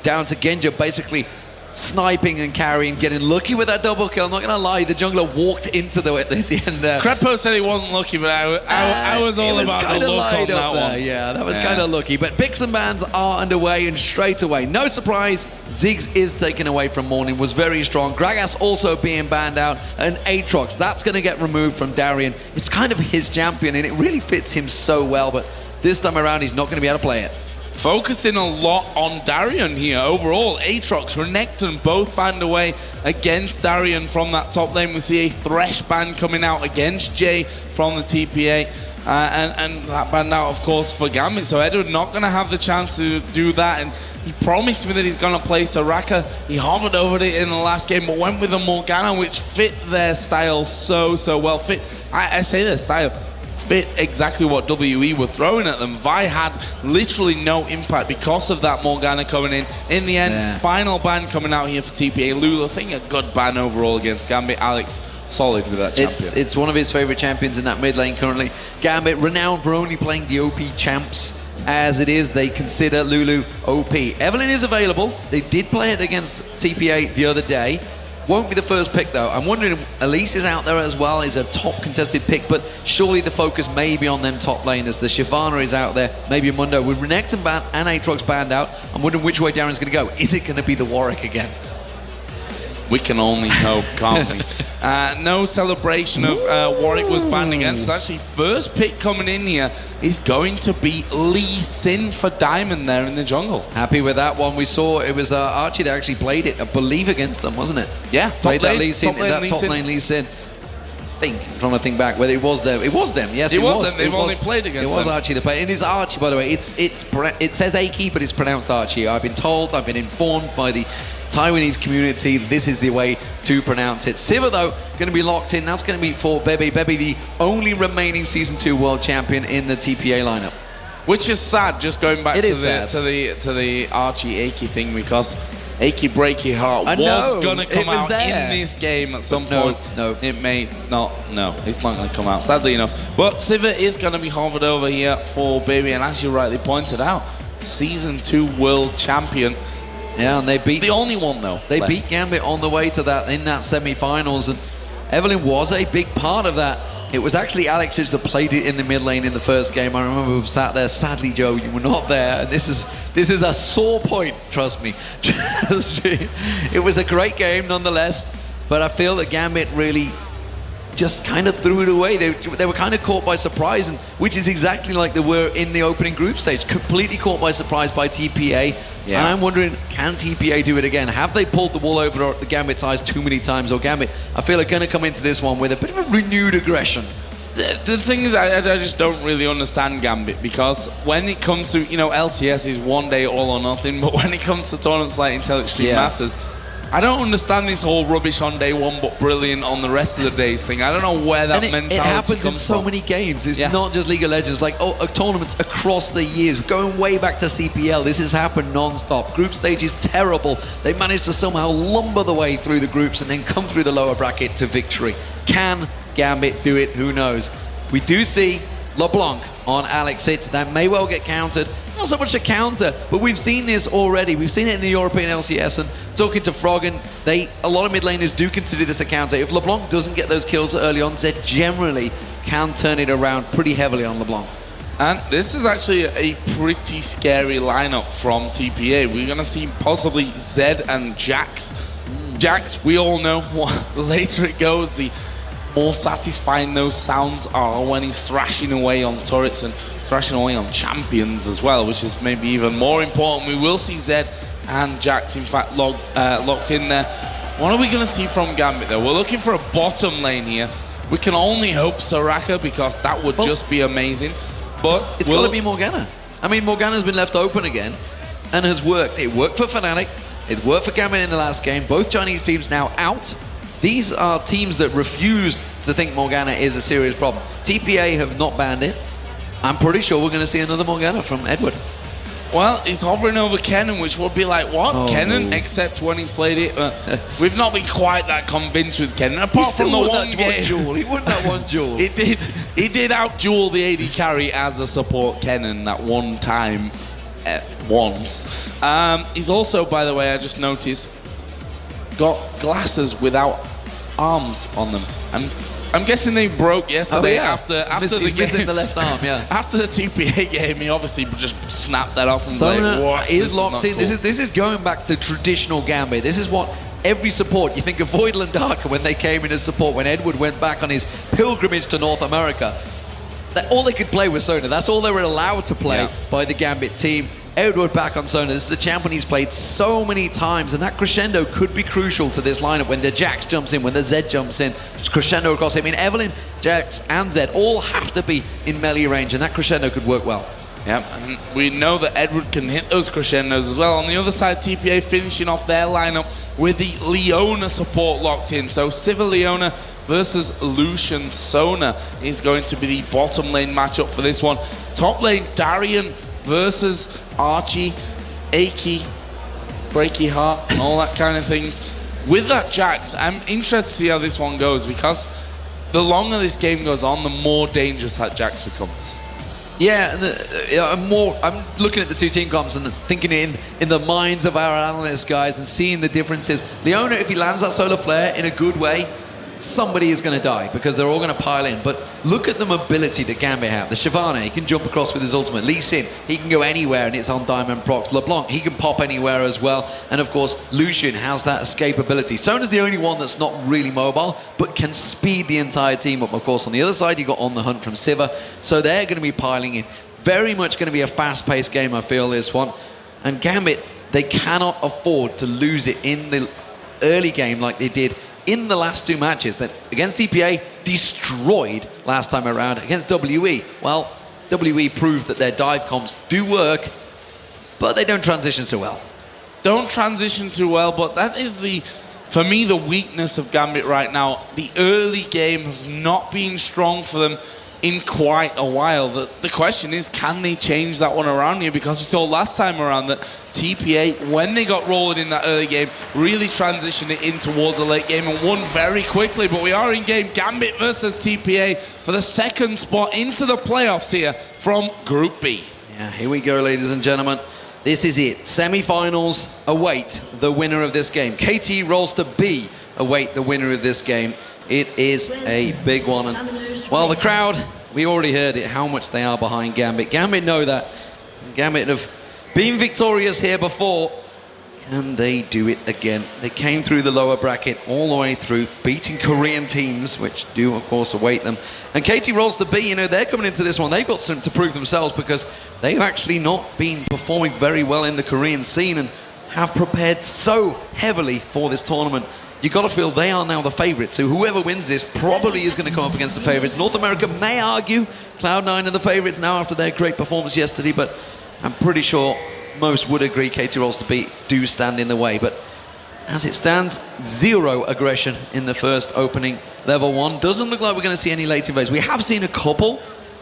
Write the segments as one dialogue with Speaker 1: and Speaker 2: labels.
Speaker 1: down to Genja basically sniping and carrying, getting lucky with that double kill. I'm not gonna lie, the jungler walked into the at the end there.
Speaker 2: Crepo said he wasn't lucky, but I was all about the look on that one.
Speaker 1: Yeah, that was kind of lucky. But picks and bans are underway, and straight away, no surprise, Ziggs is taken away from Morning, was very strong. Gragas also being banned out, and Aatrox, that's gonna get removed from Darien. It's kind of his champion, and it really fits him so well, but this time around, he's not gonna be able to play it.
Speaker 2: Focusing a lot on Darien here overall. Aatrox, Renekton both banned away against Darien from that top lane. We see a Thresh ban coming out against Jay from the TPA. And that banned out, of course, for Gambit. So Edward not going to have the chance to do that. And he promised me that he's going to play Soraka. He hovered over it in the last game, but went with a Morgana, which fit their style so well. I say their style. Fit exactly what WE were throwing at them. Vi had literally no impact because of that Morgana coming in. In the end, final ban coming out here for TPA. Lulu, I think a good ban overall against Gambit. Alex, solid with that champion.
Speaker 1: It's one of his favorite champions in that mid lane currently. Gambit, renowned for only playing the OP champs. As it is, they consider Lulu OP. Evelynn is available. They did play it against TPA the other day. Won't be the first pick though. I'm wondering if Elise is out there as well, is a top contested pick, but surely the focus may be on them top laners. The Shyvana is out there, maybe a Mundo. With Renekton banned and Aatrox banned out, I'm wondering which way Darren's going to go. Is it going to be the Warwick again?
Speaker 2: We can only hope, can't we? No celebration of Warwick was banned again. It's actually first pick coming in here is going to be Lee Sin for Diamond there in the jungle.
Speaker 1: Happy with that one. We saw it was Archie that actually played it, I believe, against them, wasn't it?
Speaker 2: Yeah,
Speaker 1: played that Lee Sin, top lane Lee Sin. I'm trying to think back whether it was them. It was them, yes, it was them.
Speaker 2: They've only played against them.
Speaker 1: It was Archie that played. And it's Archie, by the way. It says Aki, but it's pronounced Archie. I've been told, I've been informed by the Taiwanese community, this is the way to pronounce it. Sivir, though, going to be locked in. That's going to be for Bebe. Bebe, the only remaining Season 2 World Champion in the TPA lineup.
Speaker 2: Which is sad, just going back to the Archie Aki thing, because Aki Breaky Heart was going to come out in this game at some point.
Speaker 1: No,
Speaker 2: it may not. No, it's not going to come out, sadly enough. But Sivir is going to be hovered over here for Bebe, and as you rightly pointed out, Season 2 World Champion.
Speaker 1: Yeah, and they beat
Speaker 2: the only one though.
Speaker 1: They beat Gambit on the way to that in that semi-finals, and Evelynn was a big part of that. It was actually Alex that played it in the mid lane in the first game. I remember we sat there. Sadly, Joe, you were not there, and this is a sore point. Trust me. It was a great game nonetheless, but I feel that Gambit really just kind of threw it away. They were kind of caught by surprise, and which is exactly like they were in the opening group stage, completely caught by surprise by TPA. Yeah. And I'm wondering, can TPA do it again? Have they pulled the wool over the Gambit's eyes too many times? Or Gambit, I feel, are going to come into this one with a bit of a renewed aggression.
Speaker 2: The thing is, I just don't really understand Gambit, because when it comes to, LCS is one day all or nothing, but when it comes to tournaments like Intel Extreme Masters, I don't understand this whole rubbish on day one but brilliant on the rest of the days thing. I don't know where that mentality comes from. It happens in
Speaker 1: so many games. It's not just League of Legends. Like tournaments across the years, going way back to CPL. This has happened non-stop. Group stage is terrible. They managed to somehow lumber the way through the groups and then come through the lower bracket to victory. Can Gambit do it? Who knows? We do see LeBlanc on Alex Hitch. That may well get countered. Not so much a counter, but we've seen this already. We've seen it in the European LCS, and talking to Froggen, a lot of mid laners do consider this a counter. If LeBlanc doesn't get those kills early on, Zed generally can turn it around pretty heavily on LeBlanc.
Speaker 2: And this is actually a pretty scary lineup from TPA. We're going to see possibly Zed and Jax. Jax, we all know the later it goes, the more satisfying those sounds are when he's thrashing away on turrets and thrashing away on champions as well, which is maybe even more important. We will see Zed and Jax, in fact, locked in there. What are we going to see from Gambit, though? We're looking for a bottom lane here. We can only hope Soraka, because that would just be amazing. But
Speaker 1: it's got to be Morgana. I mean, Morgana's been left open again and has worked. It worked for Fnatic. It worked for Gambit in the last game. Both Chinese teams now out. These are teams that refuse to think Morgana is a serious problem. TPA have not banned it. I'm pretty sure we're going to see another Morgana from Edward.
Speaker 2: Well, he's hovering over Kennen, which would be like, what? Oh, Kennen? No. Except when he's played it. We've not been quite that convinced with Kennen, apart from the one game.
Speaker 1: He won that one duel.
Speaker 2: He did out-duel the AD carry as a support Kennen that one time. once. He's also, by the way, I just noticed, got glasses without arms on them. I'm guessing they broke yesterday after the
Speaker 1: he's
Speaker 2: game.
Speaker 1: missing the left arm, yeah.
Speaker 2: After the TPA game, he obviously just snapped that off and
Speaker 1: Sona
Speaker 2: what?
Speaker 1: is locked in.
Speaker 2: Cool.
Speaker 1: This is going back to traditional Gambit. This is what every support, you think of Voidal and Darker when they came in as support, when Edward went back on his pilgrimage to North America. All they could play was Sona. That's all they were allowed to play by the Gambit team. Edward back on Sona. This is a champion he's played so many times, and that crescendo could be crucial to this lineup when the Jax jumps in, when the Zed jumps in, just crescendo across him. I mean, Evelyn, Jax, and Zed all have to be in melee range, and that crescendo could work well.
Speaker 2: Yeah, and we know that Edward can hit those crescendos as well. On the other side, TPA finishing off their lineup with the Leona support locked in. So Civil Leona versus Lucian Sona is going to be the bottom lane matchup for this one. Top lane, Darian versus Archie, Achy, Breaky Heart, and all that kind of things. With that Jax, I'm interested to see how this one goes, because the longer this game goes on, the more dangerous that Jax becomes.
Speaker 1: Yeah, and I'm looking at the two team comps and thinking in the minds of our analysts, guys, and seeing the differences. Leona, if he lands that solar flare in a good way, somebody is going to die because they're all going to pile in. But look at the mobility that Gambit have. The Shyvana, he can jump across with his ultimate. Lee Sin, he can go anywhere and it's on Diamond Procs. LeBlanc, he can pop anywhere as well. And of course, Lucian has that escapability. Sona's the only one that's not really mobile, but can speed the entire team up. Of course, on the other side, you got On the Hunt from Siva. So they're going to be piling in. Very much going to be a fast-paced game, I feel, this one. And Gambit, they cannot afford to lose it in the early game like they did in the last two matches. That against TPA, destroyed last time around. Against WE, well, WE proved that their dive comps do work, but they don't transition so well.
Speaker 2: Don't transition too well, but that is for me, the weakness of Gambit right now. The early game has not been strong for them in quite a while. The question is, can they change that one around here? Because we saw last time around that TPA, when they got rolling in that early game, really transitioned it in towards the late game and won very quickly. But we are in game Gambit versus TPA for the second spot into the playoffs here from Group B.
Speaker 1: Yeah, here we go, ladies and gentlemen. This is it. Semi-finals await the winner of this game. KT rolls to B, await the winner of this game. It is a big one. And, well, the crowd, we already heard it, how much they are behind Gambit. Gambit know that. Gambit have been victorious here before. Can they do it again? They came through the lower bracket all the way through, beating Korean teams, which do, of course, await them. And KT rolls to B, they're coming into this one. They've got something to prove themselves because they've actually not been performing very well in the Korean scene and have prepared so heavily for this tournament. You got to feel they are now the favourites. So whoever wins this probably is going to come up against the favourites. North America may argue Cloud9 are the favourites now after their great performance yesterday, but I'm pretty sure most would agree KT rolls to B do stand in the way. But as it stands, zero aggression in the first opening level one. Doesn't look like we're going to see any late invades. We have seen a couple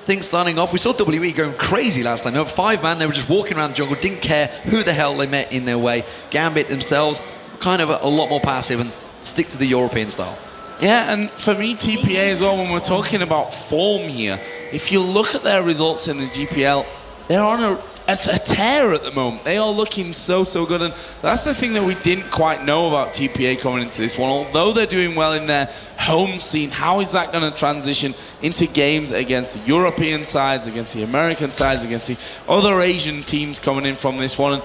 Speaker 1: things starting off. We saw WE going crazy last time. 5-man, they were just walking around the jungle, didn't care who the hell they met in their way. Gambit themselves, kind of a lot more passive and stick to the European style.
Speaker 2: Yeah, and for me, TPA as well, when we're talking about form here, if you look at their results in the GPL, they're on a tear at the moment. They are looking so good, and that's the thing that we didn't quite know about TPA coming into this one. Although they're doing well in their home scene, how is that going to transition into games against the European sides, against the American sides, against the other Asian teams coming in from this one? And,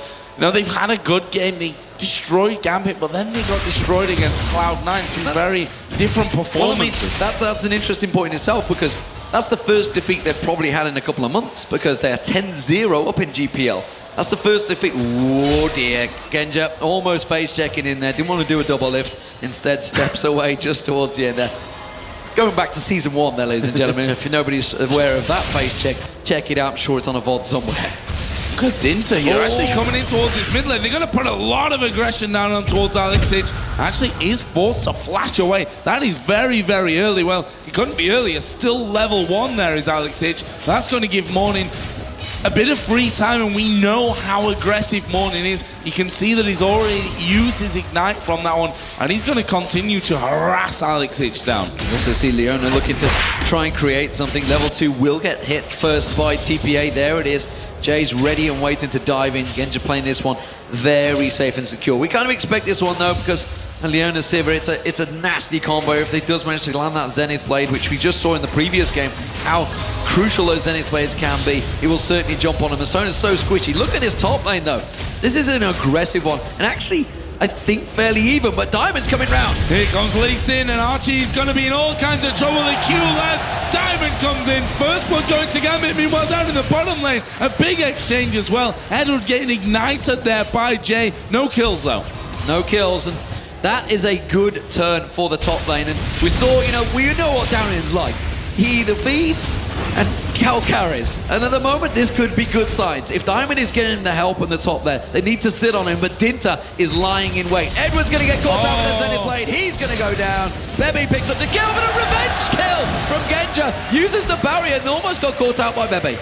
Speaker 2: they've had a good game. They destroyed Gambit, but then they got destroyed against Cloud9. Two very different performances.
Speaker 1: Well, that's an interesting point in itself, because that's the first defeat they've probably had in a couple of months, because they are 10-0 up in GPL. That's the first defeat. Oh dear, Genja almost face checking in there. Didn't want to do a double lift. Instead, steps away just towards the end there. Going back to season 1 there, ladies and gentlemen. If nobody's aware of that face check it out. I'm sure it's on a VOD somewhere.
Speaker 2: Good Dinter here, actually coming in towards this mid lane. They're going to put a lot of aggression down on towards Alexic. Actually is forced to flash away. That is very early. Well, he couldn't be earlier. Still level 1 there is Alexic. That's going to give Morning a bit of free time, and we know how aggressive Morning is. You can see that he's already used his Ignite from that one, and he's going to continue to harass Alexic down.
Speaker 1: You also see Leona looking to try and create something. Level 2 will get hit first by TPA. There it is. Jay's ready and waiting to dive in. Genja playing this one very safe and secure. We kind of expect this one though, because Leona Sivir, it's a nasty combo if they does manage to land that Zenith Blade, which we just saw in the previous game, how crucial those Zenith Blades can be. He will certainly jump on him. Sona's so squishy. Look at this top lane though. This is an aggressive one, and actually, I think fairly even, but Diamond's coming round.
Speaker 2: Here comes Lee Sin, and Archie's going to be in all kinds of trouble. The Q lads, Diamond comes in. First one going to Gambit, meanwhile down in the bottom lane. A big exchange as well. Edward getting ignited there by Jay. No kills though.
Speaker 1: No kills, and that is a good turn for the top lane. And we saw, we know what Darian's like. He either feeds and Cal carries. And at the moment, this could be good signs. If Diamond is getting the help in the top there, they need to sit on him, but Dinta is lying in wait. Edward's going to get caught out with the Zenith Blade. He's going to go down. Bebe picks up the kill, but a revenge kill from Genja. Uses the barrier and almost got caught out by Bebe.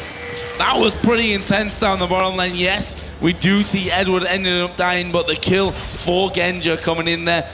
Speaker 2: That was pretty intense down the bottom lane. Yes, we do see Edward ending up dying, but the kill for Genja coming in there.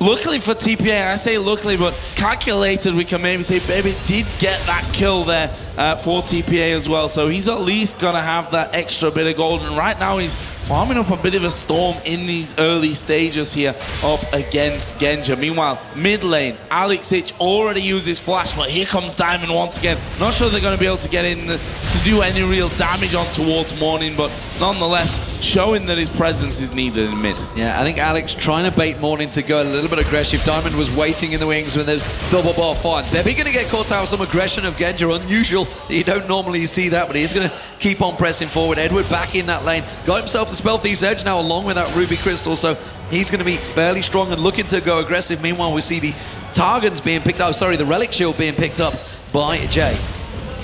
Speaker 2: Luckily for TPA, I say luckily, but calculated, we can maybe say Baby did get that kill there for TPA as well. So he's at least going to have that extra bit of gold. And right now he's farming up a bit of a storm in these early stages here up against Genja. Meanwhile, mid lane, Alexic already uses flash, but here comes Diamond once again. Not sure they're going to be able to get in to do any real damage on towards Morning, but nonetheless, showing that his presence is needed in mid.
Speaker 1: Yeah, I think Alex trying to bait Morning to go a little bit aggressive. Diamond was waiting in the wings when there's double bar fight. They're going to get caught out with some aggression of Genja. Unusual. You don't normally see that, but he's going to keep on pressing forward. Edward back in that lane. Got himself the Spell Thief's Edge now along with that Ruby Crystal, so he's going to be fairly strong and looking to go aggressive. Meanwhile, we see the Targons being picked up, the Relic Shield being picked up by Jay.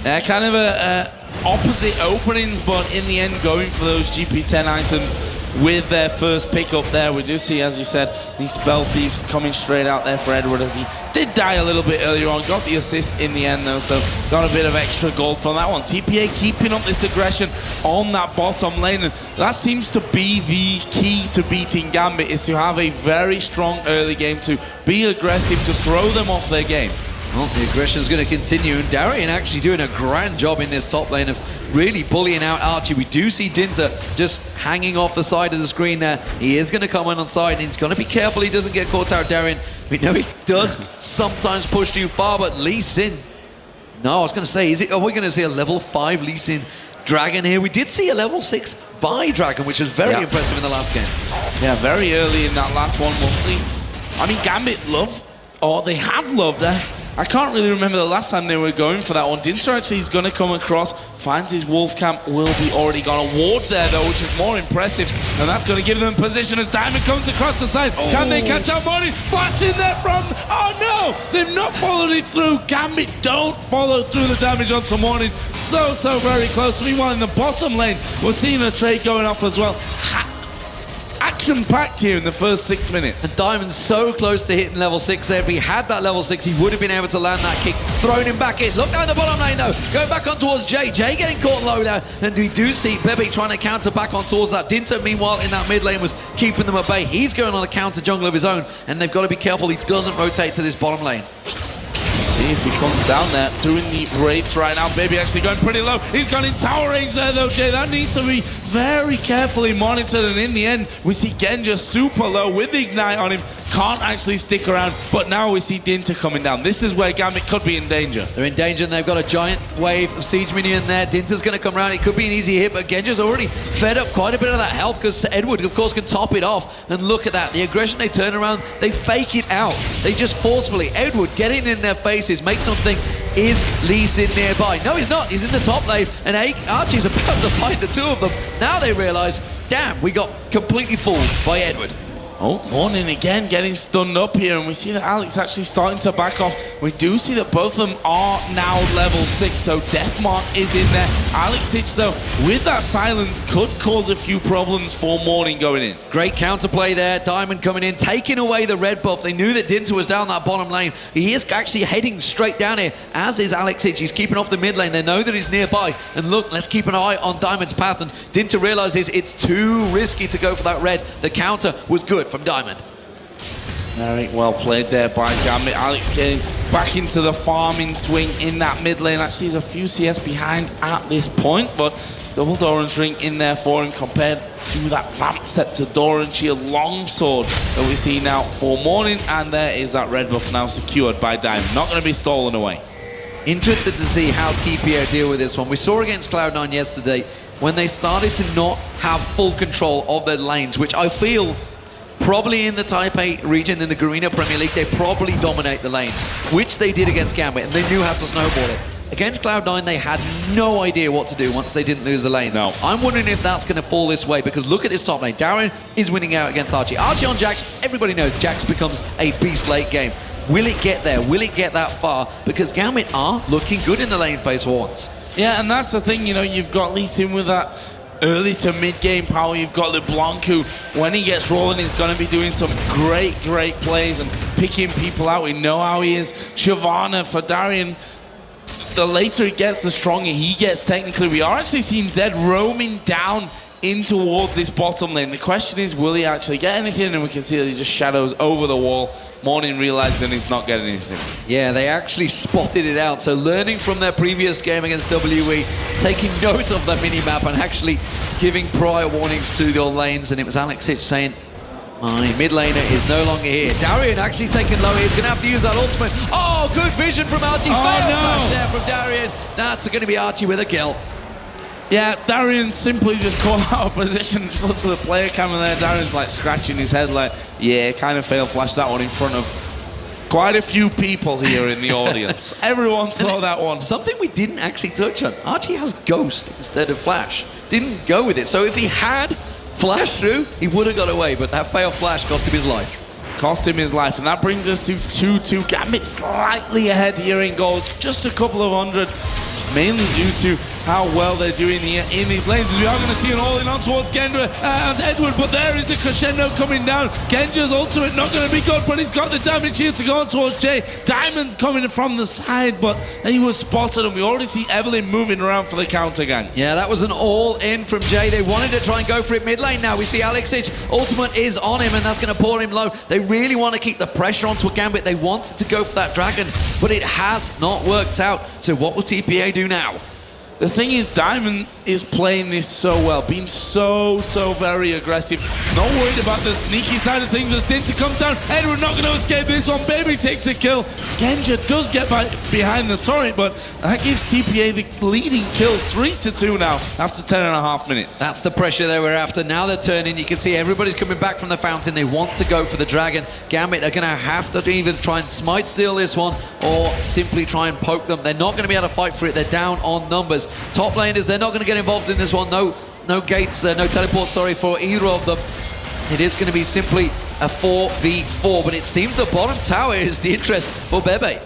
Speaker 2: Kind of opposite openings, but in the end going for those GP10 items with their first pickup there. We do see, as you said, these Spell Thieves coming straight out there for Edward, as he did die a little bit earlier on. Got the assist in the end though, so got a bit of extra gold from that one. TPA keeping up this aggression on that bottom lane, and that seems to be the key to beating Gambit, is to have a very strong early game, to be aggressive, to throw them off their game.
Speaker 1: Well, the aggression is going to continue, and Darian actually doing a grand job in this top lane of really bullying out Archie. We do see Dinta just hanging off the side of the screen there. He is going to come in on side, and he's going to be careful he doesn't get caught out, Darian. We know he does sometimes push too far, but Lee Sin. No, I was going to say, are we going to see a level 5 Lee Sin Dragon here? We did see a level 6 Vi Dragon, which was very impressive in the last game.
Speaker 2: Yeah, very early in that last one, we'll see. I mean, Gambit they have loved I can't really remember the last time they were going for that one. Dinter actually is going to come across, finds his Wolf Camp, will be already got a ward there though, which is more impressive, and that's going to give them position as Diamond comes across the side. Can they catch up Morning? Flash in there from, oh no, they've not followed it through. Gambit don't follow through the damage onto Morning. So very close. Meanwhile in the bottom lane, we're seeing a trade going off as well. Action-packed here in the first 6 minutes.
Speaker 1: And Diamond's so close to hitting level 6 there. If he had that level 6, he would have been able to land that kick. Thrown him back in. Look down the bottom lane though. Going back on towards Jay. Jay getting caught low there. And we do see Bebe trying to counter back on towards that. Dinta, meanwhile, in that mid lane was keeping them at bay. He's going on a counter jungle of his own. And they've got to be careful he doesn't rotate to this bottom lane.
Speaker 2: See if he comes down there, doing the raids right now. Baby actually going pretty low. He's gone in tower range there though, Jay. That needs to be very carefully monitored, and in the end, we see Genja super low with the Ignite on him. Can't actually stick around, but now we see Dinta coming down. This is where Gambit could be in danger.
Speaker 1: They're in danger, and they've got a giant wave of siege minion there. Dinta's going to come around. It could be an easy hit, but Genja's already fed up quite a bit of that health, because Edward, of course, can top it off. And look at that. The aggression, they turn around, they fake it out. They just forcefully, Edward getting in their faces, make something. Is Lee Sin nearby? No, he's not. He's in the top lane, and Archie's about to find the two of them. Now they realize, damn, we got completely fooled by Edward.
Speaker 2: Oh, Morning again getting stunned up here, and we see that Alex actually starting to back off. We do see that both of them are now level 6, so Deathmark is in there. Alexic, though, with that silence, could cause a few problems for Morning going in.
Speaker 1: Great counterplay there. Diamond coming in, taking away the red buff. They knew that Dinta was down that bottom lane. He is actually heading straight down here, as is Alexic. He's keeping off the mid lane. They know that he's nearby. And look, let's keep an eye on Diamond's path. And Dinta realizes it's too risky to go for that red. The counter was good from Diamond.
Speaker 2: Very well played there by Gambit. Alex getting back into the farming swing in that mid lane. Actually, he's a few CS behind at this point, but Double Doran's ring in there for him compared to that Vamp Scepter Doran Shield longsword that we see now for Morning. And there is that red buff now secured by Diamond. Not going to be stolen away.
Speaker 1: Interested to see how TPA deal with this one. We saw against Cloud9 yesterday when they started to not have full control of their lanes, which I feel probably in the Taipei region, in the Garena Premier League, they probably dominate the lanes, which they did against Gambit, and they knew how to snowball it. Against Cloud9, they had no idea what to do once they didn't lose the lanes.
Speaker 2: No.
Speaker 1: I'm wondering if that's going to fall this way, because look at this top lane. Darren is winning out against Archie. Archie on Jax, everybody knows Jax becomes a beast late game. Will it get there? Will it get that far? Because Gambit are looking good in the lane phase for once.
Speaker 2: Yeah, and that's the thing, you know, you've got Lee Sin with that early to mid-game power. You've got LeBlanc, who, when he gets rolling, is going to be doing some great plays and picking people out. We know how he is. Shyvana for Darian. The later he gets, the stronger he gets technically. We are actually seeing Zed roaming down in towards this bottom lane. The question is, will he actually get anything? And we can see that he just shadows over the wall. Morning realizing he's not getting anything.
Speaker 1: Yeah, they actually spotted it out. So learning from their previous game against WE, taking note of the mini-map and actually giving prior warnings to their lanes. And it was Alexic saying, my mid laner is no longer here. Darian actually taken low. He's going to have to use that ultimate. Oh, good vision from Archie.
Speaker 2: Oh,
Speaker 1: Fail
Speaker 2: no.
Speaker 1: flash there from Darian. That's going to be Archie with a kill.
Speaker 2: Yeah, Darian simply just caught out of position. Just looks at the player camera there. Darian's like scratching his head like, yeah, kind of fail flash that one in front of quite a few people here in the audience. Everyone saw that one.
Speaker 1: Something we didn't actually touch on. Archie has Ghost instead of Flash. Didn't go with it. So if he had Flash through, he would have got away, but that failed Flash cost him his life.
Speaker 2: Cost him his life, and that brings us to 2-2. Gambit slightly ahead here in gold, just a couple of hundred, mainly due to how well they're doing here in these lanes. As we are going to see an all-in on towards Gendra and Edward, but there is a crescendo coming down. Gendra's ultimate not going to be good, but he's got the damage here to go on towards Jay. Diamond's coming from the side, but he was spotted, and we already see Evelyn moving around for the counter gang.
Speaker 1: Yeah, that was an all-in from Jay. They wanted to try and go for it mid lane. Now we see Alexic ultimate is on him, and that's going to pour him low. They really want to keep the pressure onto a Gambit. They wanted to go for that dragon, but it has not worked out. So what will TPA do now?
Speaker 2: The thing is, Diamond is playing this so well, being so very aggressive. Not worried about the sneaky side of things as Dinter comes down. Edward not going to escape this one. Baby takes a kill. Genja does get behind the turret, but that gives TPA the leading kill, 3-2 now after 10.5 minutes.
Speaker 1: That's the pressure they were after. Now they're turning. You can see everybody's coming back from the fountain. They want to go for the dragon. Gambit are going to have to either try and smite steal this one or simply try and poke them. They're not going to be able to fight for it. They're down on numbers. Top laners, they're not going to get involved in this one. No gates, no teleports, sorry, for either of them. It is going to be simply a 4v4, but it seems the bottom tower is the interest for Bebe.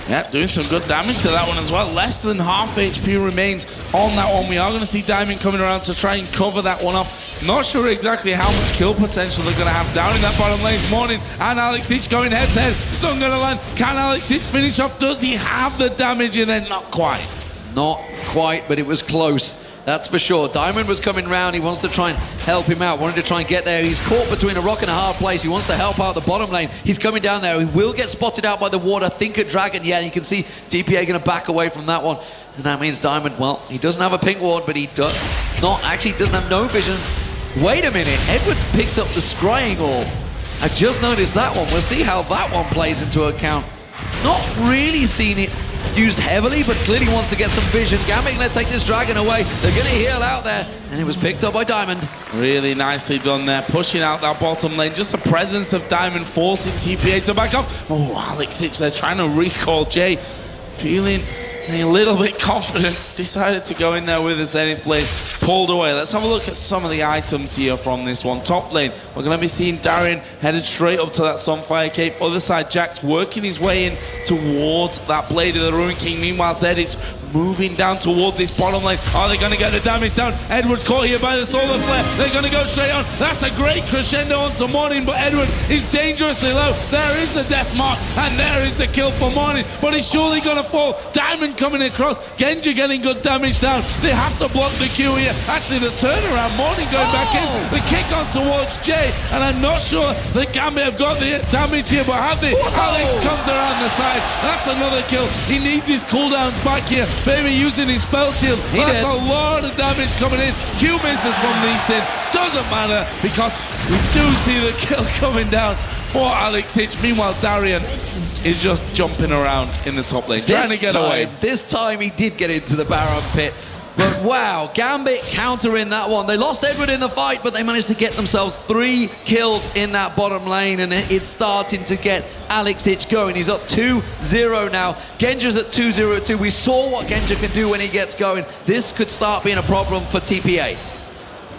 Speaker 2: Yeah, doing some good damage to that one as well. Less than half HP remains on that one. We are going to see Diamond coming around to try and cover that one off. Not sure exactly how much kill potential they're going to have down in that bottom lane this morning. And Alexic going head-to-head. Sun going to land. Can Alexic finish off? Does he have the damage in there? Not quite.
Speaker 1: Not quite, but it was close. That's for sure. Diamond was coming round. He wants to try and help him out. Wanted to try and get there. He's caught between a rock and a hard place. He wants to help out the bottom lane. He's coming down there. He will get spotted out by the water. Think a dragon. Yeah, you can see TPA going to back away from that one. And that means Diamond, well, he doesn't have a pink ward, but he does not, actually doesn't have no vision. Wait a minute. Edwards picked up the scrying orb. I just noticed that one. We'll see how that one plays into account. Not really seen it used heavily, but clearly wants to get some vision. Gambit going to take this dragon away. They're going to heal out there, and it was picked up by Diamond.
Speaker 2: Really nicely done there, pushing out that bottom lane. Just the presence of Diamond forcing TPA to back off. Oh, Alexic, they're trying to recall Jay. Feeling a little bit confident, decided to go in there with a Zenith Blade, pulled away. Let's have a look at some of the items here from this one. Top lane, we're going to be seeing Darian headed straight up to that Sunfire Cape. Other side, Jax working his way in towards that Blade of the Ruin King. Meanwhile, Zed is moving down towards this bottom lane. Are they going to get the damage down? Edward caught here by the Solar Flare. They're going to go straight on. That's a great crescendo onto Morning, but Edward is dangerously low. There is the death mark, and there is the kill for Morning, but he's surely going to fall. Diamond coming across. Genja getting good damage down. They have to block the Q here. Actually, the turnaround. Morning going back in. The kick on towards Jay, and I'm not sure that Gambit have got the damage here, but have they? Alex comes around the side. That's another kill. He needs his cooldowns back here. Baby using his spell shield. That's
Speaker 1: did.
Speaker 2: a lot of damage coming in. Q misses from Lee Sin. Doesn't matter because we do see the kill coming down for Alex Hitch. Meanwhile, Darian is just jumping around in the top lane, trying to get away.
Speaker 1: This time he did get into the Baron pit. But wow, Gambit countering that one. They lost Edward in the fight, but they managed to get themselves 3 kills in that bottom lane, and it's starting to get Alex Hitch going. He's up 2-0 now. Genja's at 2-0-2. We saw what Genja can do when he gets going. This could start being a problem for TPA.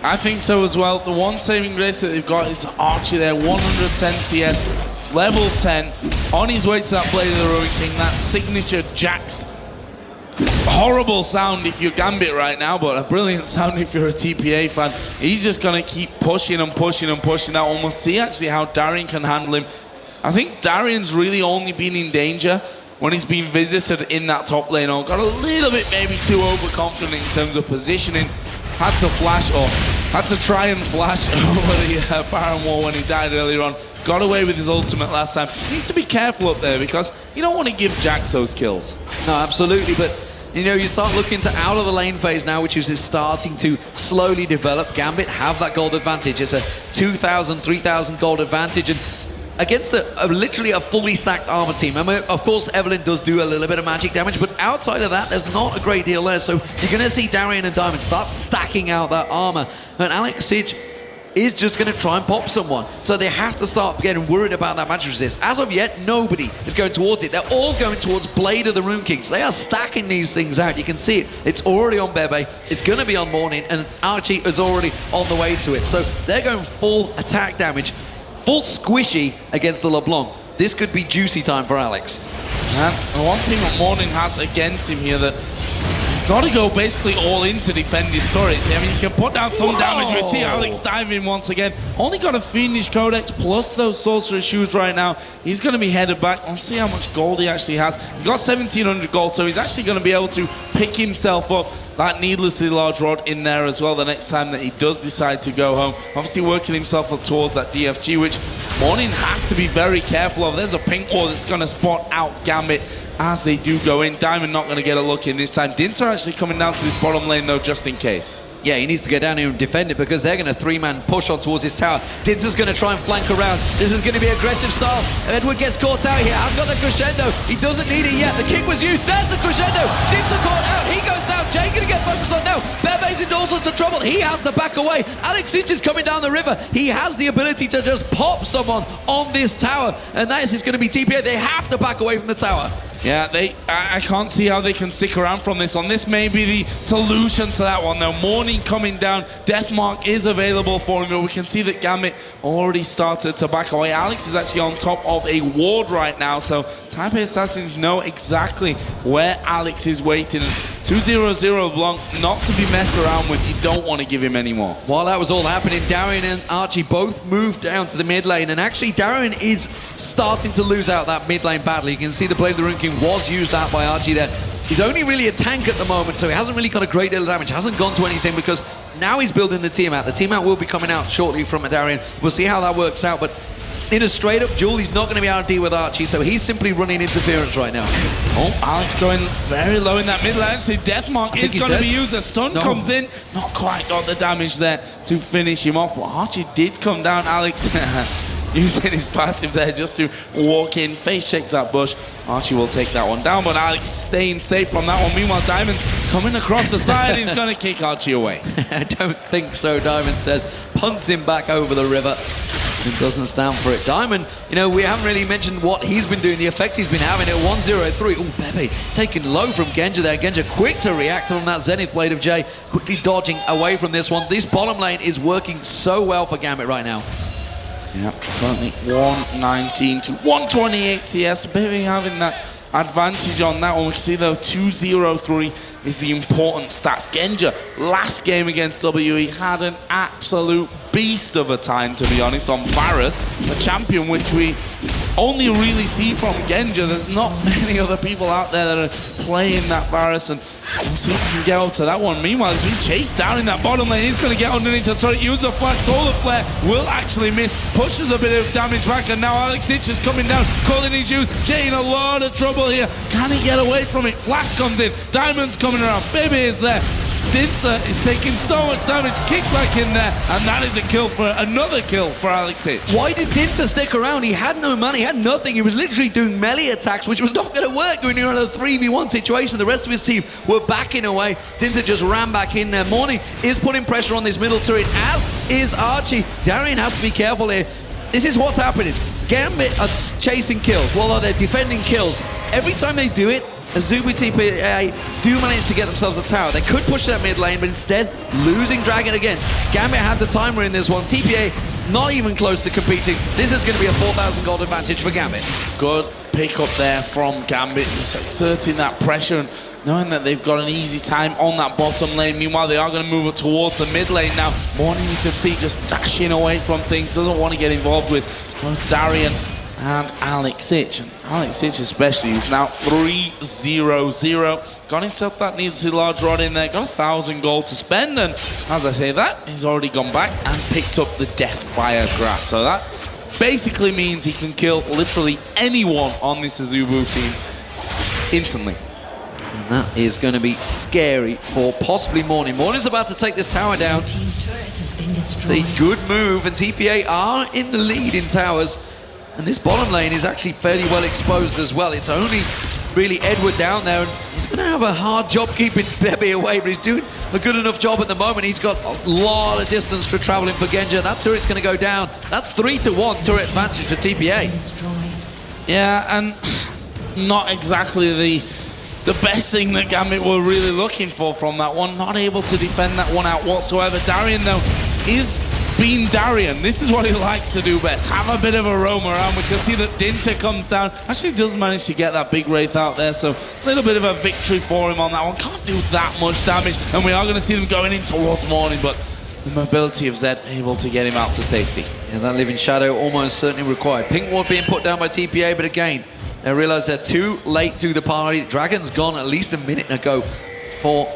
Speaker 2: I think so as well. The one saving grace that they've got is Archie there, 110 CS, level 10, on his way to that Blade of the Ruin King, that signature Jax. Horrible sound if you're Gambit right now, but a brilliant sound if you're a TPA fan. He's just going to keep pushing and pushing and pushing out, and we'll see actually how Darian can handle him. I think Darian's really only been in danger when he's been visited in that top lane, or got a little bit maybe too overconfident in terms of positioning. Had to flash, or had to try and flash over the Baron wall when he died earlier on. Got away with his ultimate last time. Needs to be careful up there because you don't want to give Jax those kills.
Speaker 1: No, absolutely, but you know, you start looking to out of the lane phase now, which is starting to slowly develop. Gambit have that gold advantage. It's a 2,000, 3,000 gold advantage, and against literally a fully stacked armor team. I mean, of course, Evelyn does do a little bit of magic damage, but outside of that, there's not a great deal there. So you're going to see Darian and Diamond start stacking out that armor, and Alex Hitch is just going to try and pop someone. So they have to start getting worried about that magic resist. As of yet, nobody is going towards it. They're all going towards Blade of the Rune Kings. They are stacking these things out. You can see it. It's already on Bebe. It's going to be on Morning, and Archie is already on the way to it. So they're going full attack damage, full squishy against the LeBlanc. This could be juicy time for Alex.
Speaker 2: And the one thing that Morning has against him here, that he's got to go basically all in to defend his turrets. I mean, he can put down some damage. We see Alex diving once again. Only got a Fiendish Codex plus those Sorcerer's Shoes right now. He's going to be headed back. We'll see how much gold he actually has. He's got 1,700 gold, so he's actually going to be able to pick himself up that needlessly large rod in there as well the next time that he does decide to go home. Obviously working himself up towards that DFG, which Morning has to be very careful of. There's a pink wall that's going to spot out Gambit as they do go in. Diamond not going to get a look in this time. Dinter actually coming down to this bottom lane though, just in case.
Speaker 1: Yeah, he needs to get down here and defend it because they're going to 3-man push on towards his tower. Dinter's going to try and flank around. This is going to be aggressive style. Edward gets caught out here. Has got the crescendo. He doesn't need it yet. The kick was used. There's the crescendo. Dinter caught out. He goes down. Jay going to get focused on now. Bebe's into all sorts of trouble. He has to back away. Alex Hitch is coming down the river. He has the ability to just pop someone on this tower, and that is going to be TPA. They have to back away from the tower.
Speaker 2: Yeah, I can't see how they can stick around from this one. This may be the solution to that one, though. Morning coming down. Deathmark is available for him, but we can see that Gambit already started to back away. Alex is actually on top of a ward right now, so Taipei Assassins know exactly where Alex is waiting. 2-0-0 Blanc, not to be messed around with. You don't want to give him any more.
Speaker 1: While that was all happening, Darian and Archie both moved down to the mid lane, and actually Darian is starting to lose out that mid lane battle. You can see the Blade of the Rune King was used out by Archie there. He's only really a tank at the moment, so he hasn't really got a great deal of damage. Hasn't gone to anything because now he's building the team out. The team out will be coming out shortly from Darian. We'll see how that works out, but in a straight-up duel, he's not going to be able to deal with Archie, so he's simply running interference right now.
Speaker 2: Oh, Alex going very low in that mid lane. Actually, Deathmark is going to be used. A stun comes in. Not quite got the damage there to finish him off, but Archie did come down. Alex using his passive there just to walk in. Face checks that bush. Archie will take that one down, but Alex staying safe from that one. Meanwhile, Diamond coming across the side. He's going to kick Archie away.
Speaker 1: I don't think so, Diamond says. Punts him back over the river. It doesn't stand for it. Diamond, you know, we haven't really mentioned what he's been doing, the effect he's been having at 1-0-3. Oh, Bebe taken low from Genja there. Genja quick to react on that Zenith Blade of Jay, quickly dodging away from this one. This bottom lane is working so well for Gambit right now.
Speaker 2: Yeah, currently 119 to 128 CS. Bebe having that advantage on that one. We can see though 2-0-3 is the important stats. Genja, last game against WE, had an absolute beast of a time, to be honest, on Varus, a champion which we only really see from Genja. There's not many other people out there that are playing that Varus, and we'll see if he can get up to that one. Meanwhile, he's been chased down in that bottom lane. He's going to get underneath the turret, use a flash. Solar Flare will actually miss, pushes a bit of damage back, and now Alex Hitch is coming down, calling his use. Jay in a lot of trouble here. Can he get away from it? Flash comes in. Diamond's coming around. Baby is there. Dinter is taking so much damage. Kickback in there. And that is a kill for another kill for Alex Ich.
Speaker 1: Why did Dinter stick around? He had no money, he had nothing. He was literally doing melee attacks, which was not going to work when you're in a 3v1 situation. The rest of his team were backing away. Dinter just ran back in there. Morning is putting pressure on this middle turret, as is Archie. Darian has to be careful here. This is what's happening. Gambit are chasing kills, while they're defending kills. Every time they do it, Azubu TPA do manage to get themselves a tower. They could push that mid lane, but instead, losing Dragon again. Gambit had the timer in this one. TPA not even close to competing. This is going to be a 4,000 gold advantage for Gambit.
Speaker 2: Good pick up there from Gambit, just exerting that pressure and knowing that they've got an easy time on that bottom lane. Meanwhile, they are going to move it towards the mid lane now. Morning, you can see, just dashing away from things. Doesn't want to get involved with both Darian and Alex Ich. And Alex Ich especially, who's now 3-0-0. Got himself that needs a large rod in there. Got 1,000 gold to spend. And as I say that, he's already gone back and picked up the Deathfire Grass. So that basically means he can kill literally anyone on this Azubu team instantly.
Speaker 1: And that is going to be scary for possibly Morning. Morning's about to take this tower down. It's a good move, and TPA are in the lead in towers. And this bottom lane is actually fairly well exposed as well. It's only really Edward down there, and he's going to have a hard job keeping Bebe away, but he's doing a good enough job at the moment. He's got a lot of distance for traveling for Genja. That turret's going to go down. That's 3-1 turret advantage for TPA.
Speaker 2: Yeah, and not exactly the best thing that Gambit were really looking for from that one. Not able to defend that one out whatsoever. Darian, though, is being Darian. This is what he likes to do best. Have a bit of a roam around. We can see that Dinter comes down. Actually does manage to get that big Wraith out there, so a little bit of a victory for him on that one. Can't do that much damage, and we are going to see them going in towards Morning, but the mobility of Zed able to get him out to safety.
Speaker 1: Yeah, that Living Shadow almost certainly required. Pink Ward being put down by TPA, but again, they realize they're too late to the party. Dragon's gone at least a minute ago for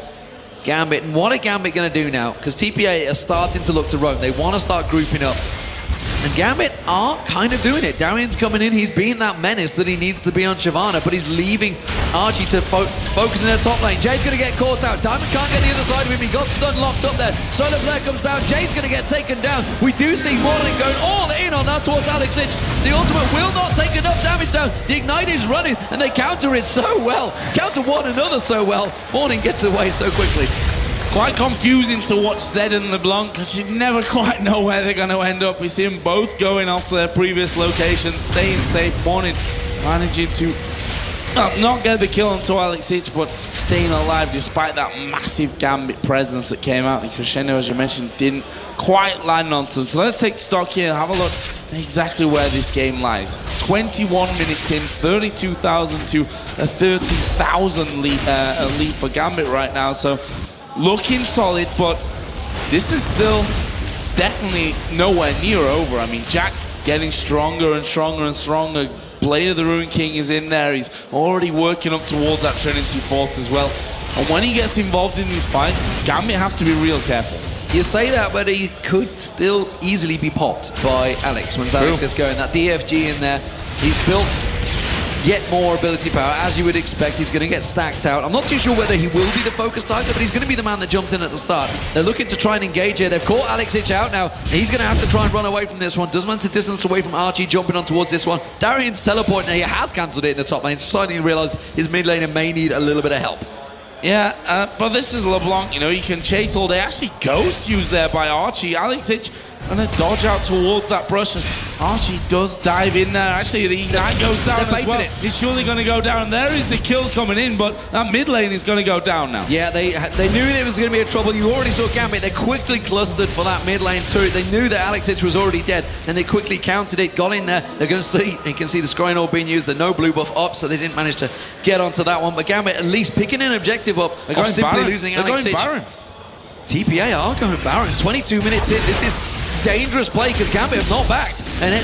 Speaker 1: Gambit. And what are Gambit going to do now? Because TPA are starting to look to roam. They want to start grouping up. And Gambit are kind of doing it. Darian's coming in. He's being that menace that he needs to be on Shyvana, but he's leaving Archie to focus in their top lane. Jay's going to get caught out. Diamond can't get the other side of him. He got stun locked up there. Solar Flare comes down. Jay's going to get taken down. We do see Morning going all in on that towards Alex Ich. The ultimate will not take enough damage down. The Ignite is running, and they counter it so well. Counter one another so well. Morning gets away so quickly.
Speaker 2: Quite confusing to watch Zed and LeBlanc, because you never quite know where they're going to end up. We see them both going off to their previous locations, staying safe. Morning managing to not get the kill onto Alex Ich, but staying alive despite that massive Gambit presence that came out. The crescendo, as you mentioned, didn't quite land onto them. So let's take stock here and have a look at exactly where this game lies. 21 minutes in, 32,000 to a 30,000 lead for Gambit right now. So looking solid, but this is still definitely nowhere near over. I mean, Jack's getting stronger and stronger and stronger. Blade of the Ruin King is in there. He's already working up towards that Trinity Force as well. And when he gets involved in these fights, Gambit have to be real careful.
Speaker 1: You say that, but he could still easily be popped by Alex once Alex gets going. That DFG in there, he's built yet more ability power, as you would expect. He's going to get stacked out. I'm not too sure whether he will be the focus target, but he's going to be the man that jumps in at the start. They're looking to try and engage here. They've caught Alex Ich out now. He's going to have to try and run away from this one. Does manage to distance away from Archie, jumping on towards this one. Darian's teleport, and he has cancelled it in the top lane. Starting to realize his mid laner may need a little bit of help.
Speaker 2: Yeah, but this is LeBlanc, you know, he can chase all day. Actually, Ghost used there by Archie. Alex Ich gonna dodge out towards that brush, and Archie does dive in there. Actually, the Ignite goes down as well. He's surely gonna go down. There is the kill coming in, but that mid lane is gonna go down now.
Speaker 1: Yeah, they knew there was gonna be a trouble. You already saw Gambit. They quickly clustered for that mid lane turret. They knew that Alex Ich was already dead, and they quickly countered it, got in there. They're gonna stay. You can see the scrying orb being used. The no blue buff up, so they didn't manage to get onto that one. But Gambit at least picking an objective up of simply losing Alex Ich. TPA are going Baron. 22 minutes in. This is dangerous play because Gambit have not backed. And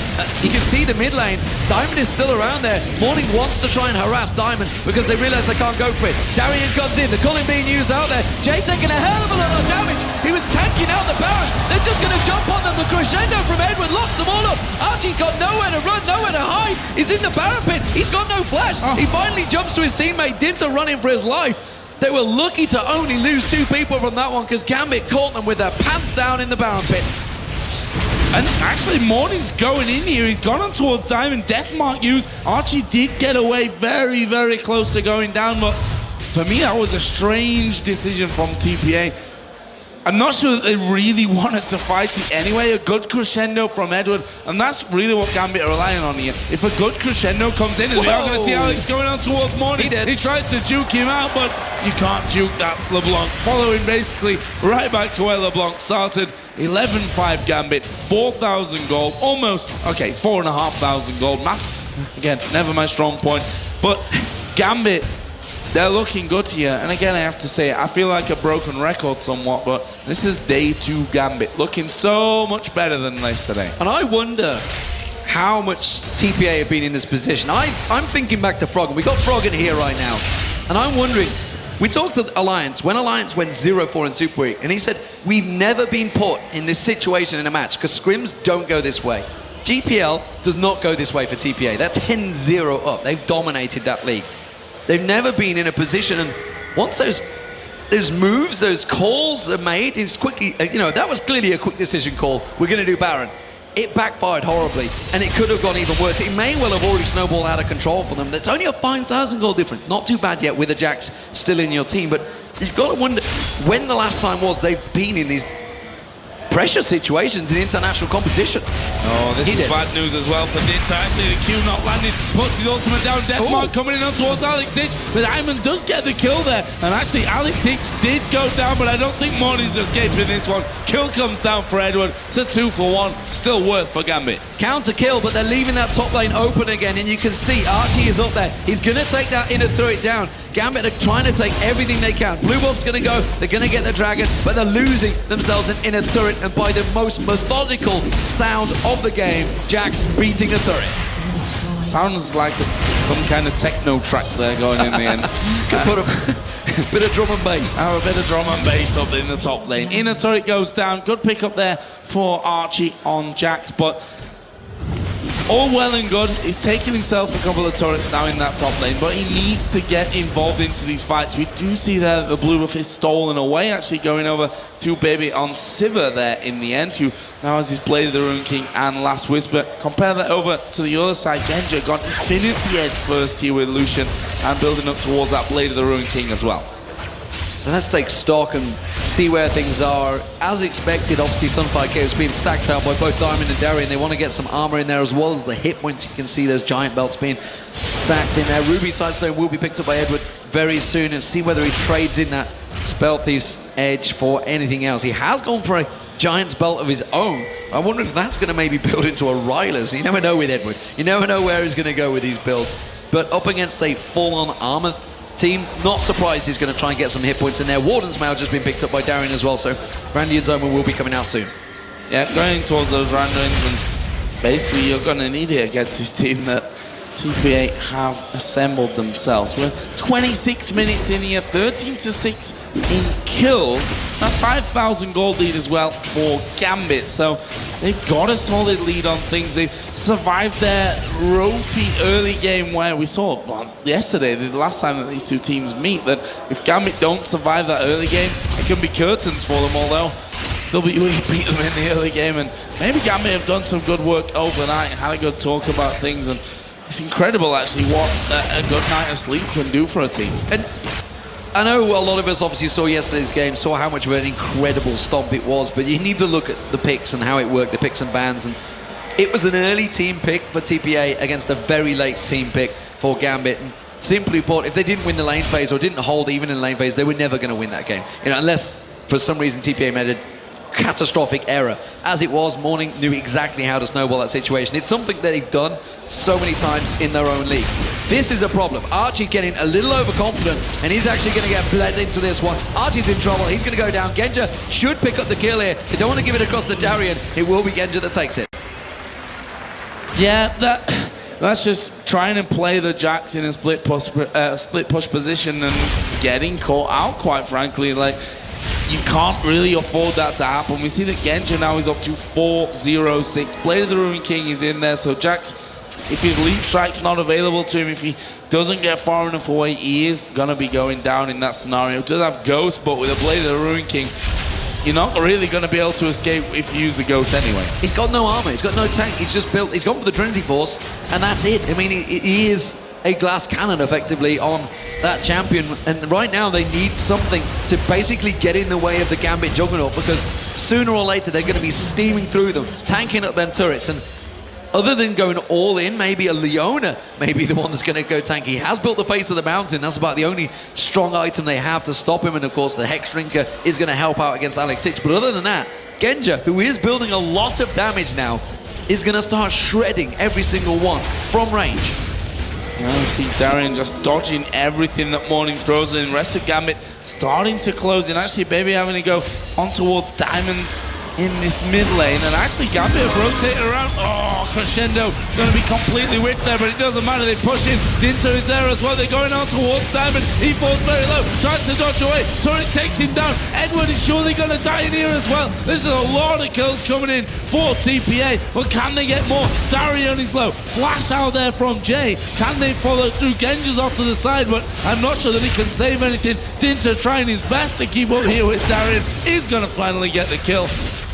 Speaker 1: you can see the mid lane. Diamond is still around there. Morning wants to try and harass Diamond because they realize they can't go for it. Darian comes in. The culling being used out there. Jay taking a hell of a lot of damage. He was tanking out the Baron. They're just going to jump on them. The crescendo from Edward locks them all up. Archie's got nowhere to run, nowhere to hide. He's in the Baron pit. He's got no flash. He finally jumps to his teammate, Dinter running for his life. They were lucky to only lose 2 people from that one because Gambit caught them with their pants down in the Baron pit.
Speaker 2: And actually, Morning's going in here. He's gone on towards Diamond. Deathmark use. Archie did get away very, very close to going down, but for me, that was a strange decision from TPA. I'm not sure that they really wanted to fight it anyway. A good crescendo from Edward, and that's really what Gambit are relying on here. If a good crescendo comes in, and we are going to see Alex going on towards Morning. He tries to juke him out, but you can't juke that LeBlanc. Following basically right back to where LeBlanc started. 11-5 Gambit, 4,000 gold, almost, okay, it's 4,500 gold. Maths, again, never my strong point, but Gambit, they're looking good here. And again, I have to say, I feel like a broken record somewhat, but this is day 2 Gambit, looking so much better than yesterday.
Speaker 1: And I wonder how much TPA have been in this position. I'm thinking back to Froggen. We got Froggen here right now. And I'm wondering, we talked to Alliance, when Alliance went 0-4 in Super Week, and he said, we've never been put in this situation in a match, because scrims don't go this way. GPL does not go this way for TPA. They're 10-0 up. They've dominated that league. They've never been in a position, and once those moves, those calls are made, it's quickly, you know, that was clearly a quick decision call. We're going to do Baron. It backfired horribly, and it could have gone even worse. It may well have already snowballed out of control for them. That's only a 5,000 goal difference. Not too bad yet with the Jacks still in your team, but you've got to wonder when the last time was they've been in these pressure situations in international competition.
Speaker 2: Oh, this is bad news as well for Dinter. Actually, the Q not landed, puts his ultimate down. Deathmark coming in on towards Alex Hitch, but Iman does get the kill there. And actually, Alex Hitch did go down, but I don't think Morning's escaping this one. Kill comes down for Edward. It's a 2-for-1. Still worth for Gambit.
Speaker 1: Counter kill, but they're leaving that top lane open again, and you can see Archie is up there. He's going to take that inner turret down. Gambit are trying to take everything they can. Blue Buff's going to go. They're going to get the dragon, but they're losing themselves an inner turret, and by the most methodical sound of the game, Jack's beating a turret.
Speaker 2: Sounds like some kind of techno track there going in the end.
Speaker 1: Could put a bit of drum and bass.
Speaker 2: A bit of drum and bass up in the top lane. Inner turret goes down. Good pick up there for Archie on Jax, but all well and good. He's taking himself a couple of turrets now in that top lane, but he needs to get involved into these fights. We do see that the blue buff is stolen away, actually going over to Baby on Sivir there in the end, who now has his Blade of the Rune King and Last Whisper. Compare that over to the other side. Genja got Infinity Edge first here with Lucian and building up towards that Blade of the Rune King as well.
Speaker 1: So let's take stock and see where things are. As expected, obviously Sunfire Chaos being stacked out by both Diamond and Darien. They want to get some armor in there as well as the hit points. You can see those giant belts being stacked in there. Ruby Sidestone will be picked up by Edward very soon, and see whether he trades in that Spell Thief's Edge for anything else. He has gone for a Giant's Belt of his own. I wonder if that's going to maybe build into a Ryler. So you never know with Edward. You never know where he's going to go with these builds. But up against a full-on armor team, not surprised he's going to try and get some hit points in there. Warden's Mail just been picked up by Darien as well, so Randy and Zoma will be coming out soon.
Speaker 2: Yeah, going towards those randoms, and basically you're going to need it against this team that TPA have assembled themselves. We're 26 minutes in here, 13-6 in kills, a 5,000 gold lead as well for Gambit. So they've got a solid lead on things. They've survived their ropey early game where we saw yesterday, the last time that these two teams meet, that if Gambit don't survive that early game, it can be curtains for them, although WWE beat them in the early game, and maybe Gambit have done some good work overnight, had a good talk about things, and it's incredible actually what a good night of sleep can do for a team.
Speaker 1: And I know a lot of us obviously saw yesterday's game, saw how much of an incredible stomp it was, but you need to look at the picks and how it worked, the picks and bans, and it was an early team pick for TPA against a very late team pick for Gambit. And simply put, if they didn't win the lane phase or didn't hold even in lane phase, they were never going to win that game. You know, unless for some reason TPA made a catastrophic error. As it was, Morning knew exactly how to snowball that situation. It's something that they've done so many times in their own league. This is a problem. Archie getting a little overconfident, and he's actually going to get bled into this one. Archie's in trouble. He's going to go down. Genja should pick up the kill here. They don't want to give it across to Darien. It will be Genja that takes it.
Speaker 2: Yeah, that's just trying to play the Jax in a split push position and getting caught out, quite frankly. Like, you can't really afford that to happen. We see that Genja now is up to 4-0-6. Blade of the Ruin King is in there, so Jax, if his leap strike's not available to him, if he doesn't get far enough away, he is going to be going down in that scenario. Does have Ghost, but with a Blade of the Ruin King, you're not really going to be able to escape if you use the Ghost anyway.
Speaker 1: He's got no armor, he's got no tank, he's just built, he's gone for the Trinity Force, and that's it. I mean, he is a glass cannon effectively on that champion, and right now they need something to basically get in the way of the Gambit Juggernaut, because sooner or later they're going to be steaming through them, tanking up them turrets, and other than going all in, maybe a Leona may be the one that's going to go tank. He has built the face of the mountain. That's about the only strong item they have to stop him. And of course, the Hex Drinker is going to help out against Alex Titch. But other than that, Genja, who is building a lot of damage now, is going to start shredding every single one from range.
Speaker 2: Now we see Darian just dodging everything that Morning throws in. The rest of Gambit starting to close in. Actually, Baby having to go on towards Diamonds in this mid lane, and actually Gambit have rotated around. Oh, Crescendo going to be completely whipped there, but it doesn't matter. They push in. Dinto is there as well. They're going on towards Diamond. He falls very low, tries to dodge away. Turret takes him down. Edward is surely going to die in here as well. This is a lot of kills coming in for TPA, but can they get more? Darian is low. Flash out there from Jay. Can they follow through? Genja's off to the side, but I'm not sure that he can save anything. Dinto trying his best to keep up here with Darian. Is going to finally get the kill.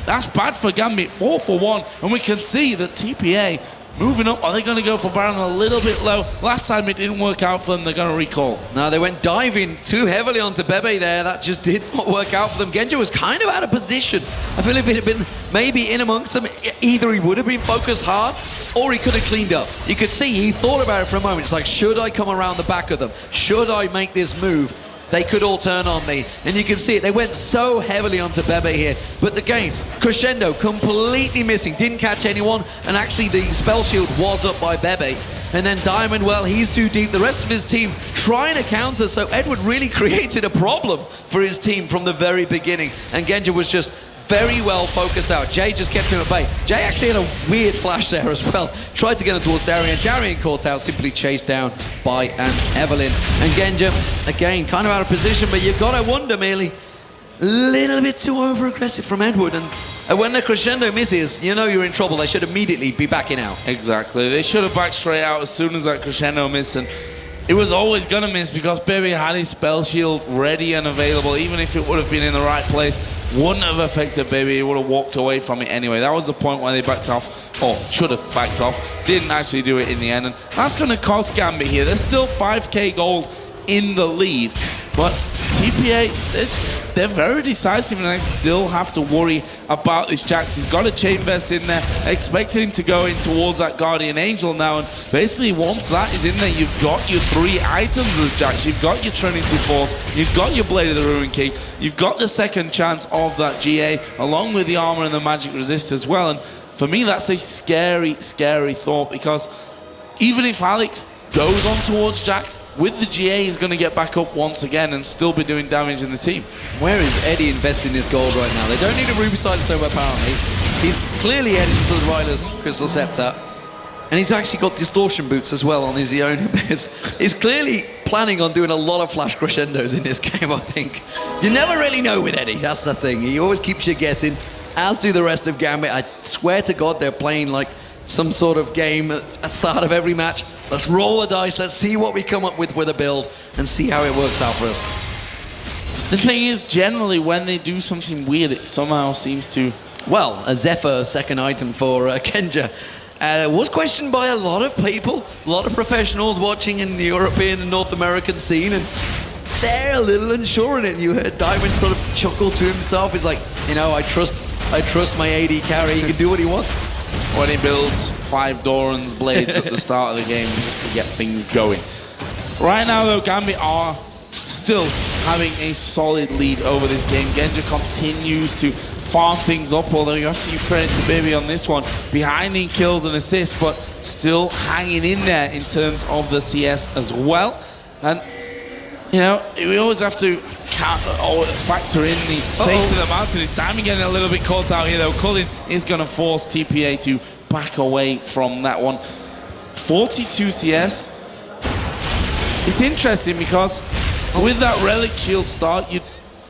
Speaker 2: That's bad for Gambit, 4 for 1, and we can see that TPA moving up. Are they going to go for Baron a little bit low? Last time it didn't work out for them, they're going to recall. No,
Speaker 1: they went diving too heavily onto Bebe there. That just did not work out for them. Genja was kind of out of position. I feel if it had been maybe in amongst them, either he would have been focused hard or he could have cleaned up. You could see he thought about it for a moment. It's like, should I come around the back of them? Should I make this move? They could all turn on me, and you can see it. They went so heavily onto Bebe here, but the game, Crescendo completely missing, didn't catch anyone, and actually the spell shield was up by Bebe. And then Diamond, well, he's too deep. The rest of his team trying to counter, so Edward really created a problem for his team from the very beginning, and Genja was just very well focused out. Jay just kept him at bay. Jay actually had a weird flash there as well. Tried to get him towards Darian. Darian caught out, simply chased down by an Evelyn. And Genja, again, kind of out of position, but you've got to wonder, merely a little bit too over-aggressive from Edward. And when the Crescendo misses, you know you're in trouble. They should immediately be backing out.
Speaker 2: Exactly. They should have backed straight out as soon as that Crescendo missed. And it was always going to miss because Baby had his spell shield ready and available. Even if it would have been in the right place, wouldn't have affected Baby. He would have walked away from it anyway. That was the point where they backed off, or should have backed off. Didn't actually do it in the end. And that's going to cost Gambit here. There's still 5k gold in the lead. But TPA, they're very decisive, and they still have to worry about this Jax. He's got a Chain Vest in there, expecting him to go in towards that Guardian Angel now, and basically once that is in there, you've got your 3 items as Jax. You've got your Trinity Force, you've got your Blade of the Ruin King, you've got the second chance of that GA, along with the armor and the magic resist as well. And for me, that's a scary, scary thought, because even if Alex goes on towards Jax, with the GA, he's going to get back up once again and still be doing damage in the team.
Speaker 1: Where is Eddie investing this gold right now? They don't need a Ruby Sidestone apparently. He's clearly heading to the Ryder's Crystal Scepter. And he's actually got distortion boots as well on his Iona. He's clearly planning on doing a lot of flash crescendos in this game, I think. You never really know with Eddie, that's the thing. He always keeps you guessing, as do the rest of Gambit. I swear to God they're playing like some sort of game at the start of every match. Let's roll the dice, let's see what we come up with a build, and see how it works out for us.
Speaker 2: The thing is, generally, when they do something weird, it somehow seems to...
Speaker 1: Well, a Zephyr second item for Genja was questioned by a lot of people, a lot of professionals watching in the European and North American scene, and they're a little unsure in it. You heard Diamond sort of chuckle to himself. He's like, you know, I trust my AD carry, he can do what he wants.
Speaker 2: When he builds 5 Doran's blades at the start of the game just to get things going. Right now, though, Gambit are still having a solid lead over this game. Genja continues to farm things up, although you have to give credit to Baby on this one. Behind in kills and assists, but still hanging in there in terms of the CS as well. And, you know, we always have to factor in the face of the mountain. It's Diamond getting a little bit caught out here, though. Cullen is going to force TPA to back away from that one. 42 CS. It's interesting because with that Relic Shield start,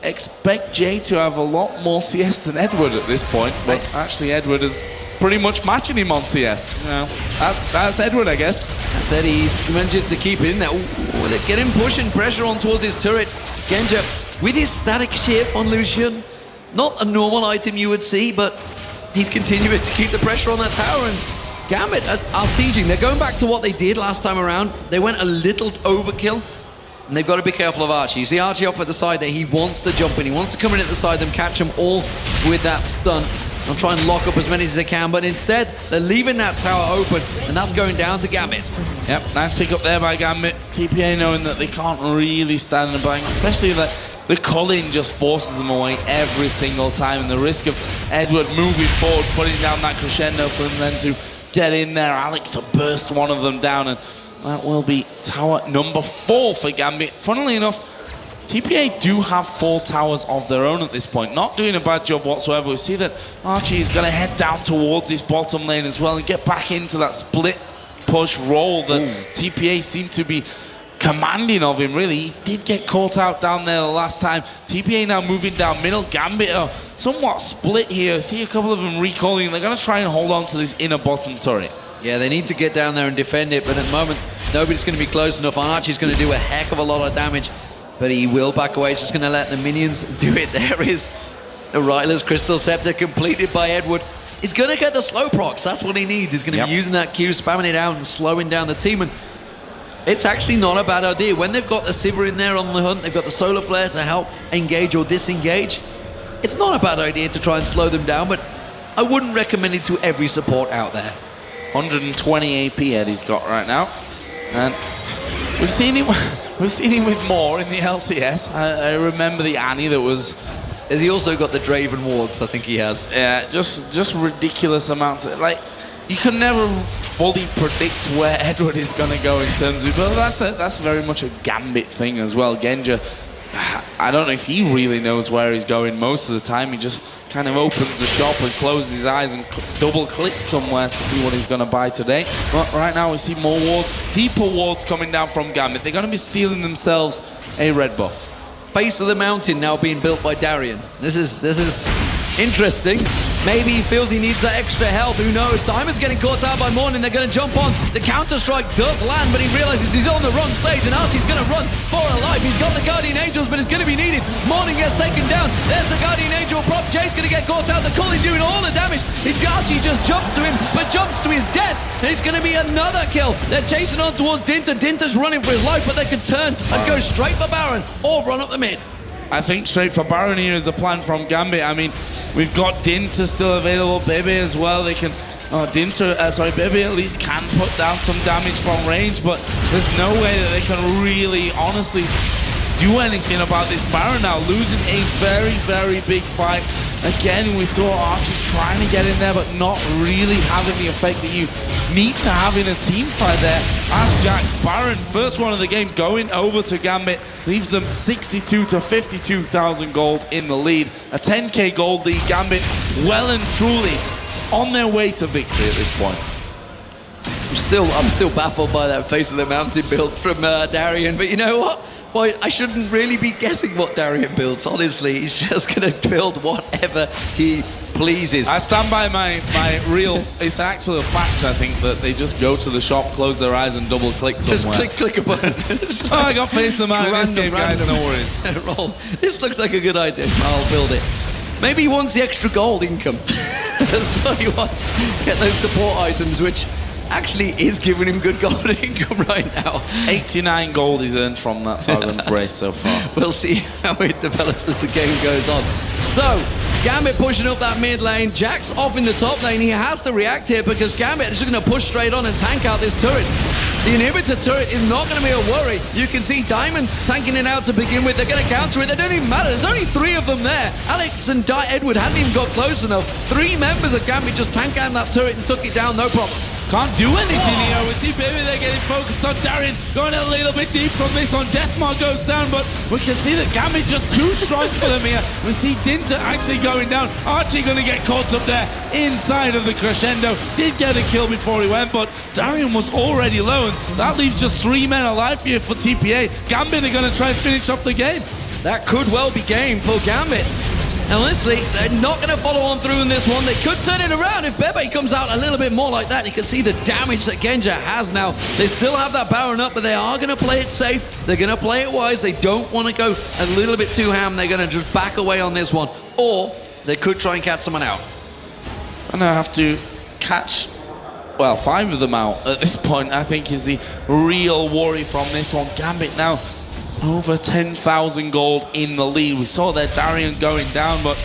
Speaker 2: expect Jay to have a lot more CS than Edward at this point, but actually Edward is pretty much matching him on CS. You know, that's Edward, I guess.
Speaker 1: That's Eddie. He manages to keep it in there. Ooh, they get him pushing pressure on towards his turret. Genja, with his static shift on Lucian, not a normal item you would see, but he's continuing to keep the pressure on that tower. And Gambit are sieging. They're going back to what they did last time around. They went a little overkill, and they've got to be careful of Archie. You see Archie off at the side there. He wants to jump in. He wants to come in at the side, them catch them all with that stun. They'll try and lock up as many as they can, but instead, they're leaving that tower open, and that's going down to Gambit.
Speaker 2: Yep, nice pick up there by Gambit. TPA knowing that they can't really stand in the bank, especially that the Colin just forces them away every single time, and the risk of Edward moving forward, putting down that crescendo for them then to get in there. Alex to burst one of them down, and that will be tower number 4 for Gambit. Funnily enough, TPA do have 4 towers of their own at this point. Not doing a bad job whatsoever. We see that Archie is going to head down towards his bottom lane as well and get back into that split push role that TPA seem to be commanding of him, really. He did get caught out down there the last time. TPA now moving down middle. Gambit are somewhat split here. See a couple of them recalling. They're going to try and hold on to this inner bottom turret.
Speaker 1: Yeah, they need to get down there and defend it, but at the moment, nobody's going to be close enough. Archie's going to do a heck of a lot of damage, but he will back away. He's just going to let the minions do it. There is the Ryler's Crystal Scepter completed by Edward. He's going to get the slow procs. That's what he needs. He's going to be using that Q, spamming it out and slowing down the team. And it's actually not a bad idea. When they've got the Sivir in there on the hunt, they've got the Solar Flare to help engage or disengage. It's not a bad idea to try and slow them down, but I wouldn't recommend it to every support out there.
Speaker 2: 120 AP Eddie's got right now. And we've seen him with more in the LCS. I remember the Annie that was...
Speaker 1: Has he also got the Draven wards? I think he has.
Speaker 2: Yeah, just ridiculous amounts. Like, you can never fully predict where Edward is going to go in terms of... But that's very much a Gambit thing as well. Genja, I don't know if he really knows where he's going most of the time. He just kind of opens the shop and closes his eyes and double clicks somewhere to see what he's going to buy today. But right now we see more wards, deeper wards coming down from Gambit. They're going to be stealing themselves a red buff.
Speaker 1: Face of the mountain now being built by Darien. This is interesting. Maybe he feels he needs that extra help. Who knows? Diamond's getting caught out by Morning. They're going to jump on. The counter-strike does land, but he realizes he's on the wrong stage, and Archie's going to run for a life. He's got the Guardian Angels, but it's going to be needed. Morning gets taken down. There's the Guardian Angel prop. Jay's going to get caught out. The Cully doing all the damage. Archie just jumps to him, but jumps to his death. It's going to be another kill. They're chasing on towards Dinter. Dinter's running for his life, but they could turn and go straight for Baron or run up the mid.
Speaker 2: I think straight for Baron here is the plan from Gambit. I mean, we've got Dinter still available, Bebe as well. They can, Bebe at least can put down some damage from range, but there's no way that they can really, honestly, do anything about this Baron now, losing a very, very big fight. Again, we saw Archie trying to get in there, but not really having the effect that you need to have in a team fight there. As Jack's Baron, first one of the game, going over to Gambit, leaves them 62 to 52,000 gold in the lead. A 10k gold lead. Gambit well and truly on their way to victory at this point.
Speaker 1: I'm still baffled by that Face of the Mountain build from Darien, but you know what? Well, I shouldn't really be guessing what Darien builds, honestly. He's just going to build whatever he pleases.
Speaker 2: I stand by my real... It's actually a fact, I think, that they just go to the shop, close their eyes and double click somewhere.
Speaker 1: Just click a button.
Speaker 2: Oh, I got Face of the Mountain in this game, guys, no worries.
Speaker 1: Roll. This looks like a good idea. I'll build it. Maybe he wants the extra gold income. That's what he wants. Get those support items, which... actually is giving him good gold income right now.
Speaker 2: 89 gold he's earned from that Targon's Brace so far.
Speaker 1: We'll see how it develops as the game goes on. So, Gambit pushing up that mid lane. Jack's off in the top lane. He has to react here because Gambit is just going to push straight on and tank out this turret. The inhibitor turret is not going to be a worry. You can see Diamond tanking it out to begin with. They're going to counter it. They don't even matter. There's only 3 of them there. Alex and Edward hadn't even got close enough. 3 members of Gambit just tanked out that turret and took it down, no problem.
Speaker 2: Can't do anything here. We see Baby they're getting focused on Darien, going a little bit deep from this on. Deathmark goes down, but we can see that Gambit just too strong for them here. We see Dinter actually going down. Archie going to get caught up there inside of the crescendo. Did get a kill before he went, but Darien was already low, and that leaves just 3 men alive here for TPA. Gambit are going to try and finish off the game.
Speaker 1: that could well be game for Gambit. And honestly, they're not going to follow on through in this one. They could turn it around if Bebe comes out a little bit more like that. You can see the damage that Genja has now. They still have that Baron up, but they are going to play it safe. They're going to play it wise. They don't want to go a little bit too ham. They're going to just back away on this one. Or they could try and catch someone out.
Speaker 2: And I have to catch, well, 5 of them out at this point, I think, is the real worry from this one. Gambit now over 10,000 gold in the lead. We saw there Darian going down, but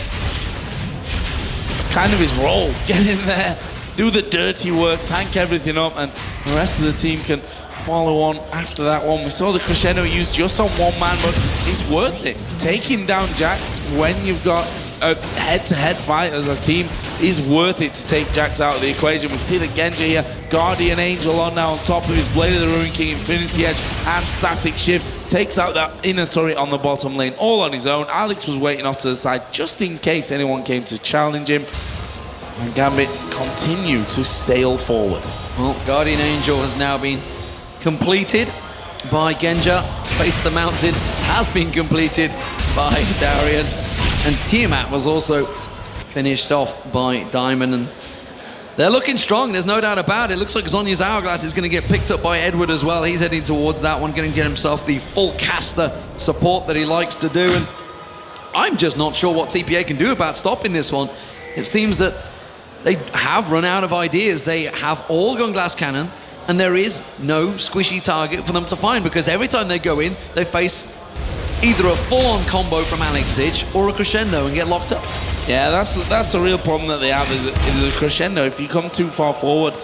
Speaker 2: it's kind of his role. Get in there, do the dirty work, tank everything up, and the rest of the team can follow on after that one. We saw the crescendo used just on one man, but it's worth it. Taking down Jax when you've got a head-to-head fight as a team is worth it to take Jax out of the equation. We see the Genja here, Guardian Angel on now on top of his Blade of the Ruin King, Infinity Edge, and Static Shift. Takes out that inner turret on the bottom lane all on his own. Alex was waiting off to the side just in case anyone came to challenge him. And Gambit continue to sail forward.
Speaker 1: Well, Guardian Angel has now been completed by Genja. Face the Mountain has been completed by Darian. And Tiamat was also finished off by Diamond. And they're looking strong, there's no doubt about it. Looks like Zonya's Hourglass is going to get picked up by Edward as well. He's heading towards that one, going to get himself the full caster support that he likes to do. And I'm just not sure what TPA can do about stopping this one. It seems that they have run out of ideas. They have all gun glass cannon, and there is no squishy target for them to find, because every time they go in, they face either a full-on combo from Alexich or a crescendo and get locked up.
Speaker 2: Yeah, that's the real problem that they have is a crescendo. If you come too far forward,